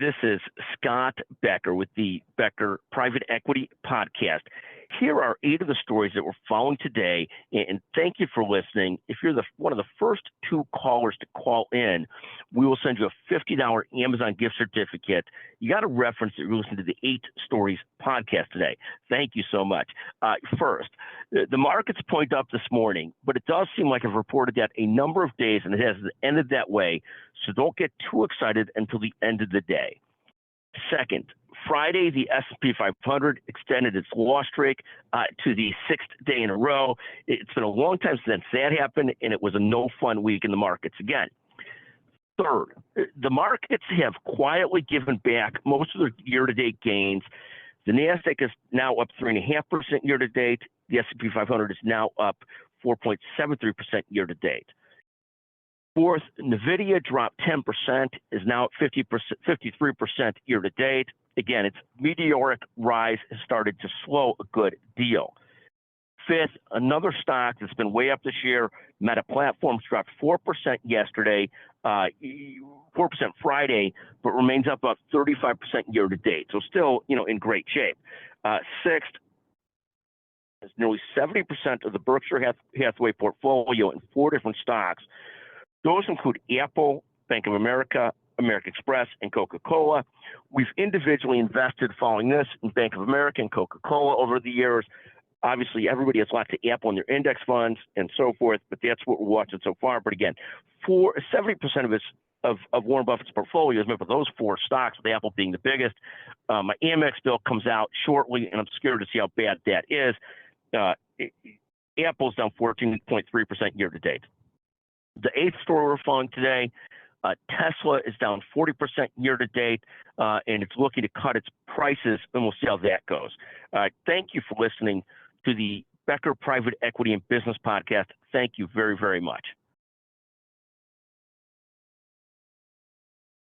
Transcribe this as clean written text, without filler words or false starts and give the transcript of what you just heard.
This is Scott Becker with the Becker Private Equity Podcast. Here are 8 of the stories that we're following today, and thank you for listening. If you're one of the first 2 callers to call in, we will send you a $50 Amazon gift certificate. You got to reference that you're listening to the 8 Stories podcast today. Thank you so much. First, the markets point up this morning, but it does seem like I've reported that a number of days, and it has ended that way, so don't get too excited until the end of the day. Second, Friday, the S&P 500 extended its loss streak to the 6th day in a row. It's been a long time since that happened, and it was a no-fun week in the markets again. Third, the markets have quietly given back most of their year-to-date gains. The NASDAQ is now up 3.5% year-to-date. The S&P 500 is now up 4.73% year-to-date. Fourth, NVIDIA dropped 10%, is now at 53% year-to-date. Again, its meteoric rise has started to slow a good deal. Fifth, another stock that's been way up this year, Meta Platforms, dropped 4% yesterday, 4% Friday, but remains up about 35% year-to-date. So still, in great shape. Sixth, is nearly 70% of the Berkshire Hathaway portfolio in 4 different stocks. Those include Apple, Bank of America, American Express, and Coca-Cola. We've individually invested following this in Bank of America and Coca-Cola over the years. Obviously, everybody has lots of Apple in their index funds and so forth, but that's what we're watching so far. But again, 70% of Warren Buffett's portfolio is made up of those 4 stocks, with Apple being the biggest. My Amex bill comes out shortly, and I'm scared to see how bad that is. Apple's down 14.3% year-to-date. The 8th story we're following today, Tesla is down 40% year-to-date, and it's looking to cut its prices, and we'll see how that goes. Thank you for listening to the Becker Private Equity and Business Podcast. Thank you very, very much.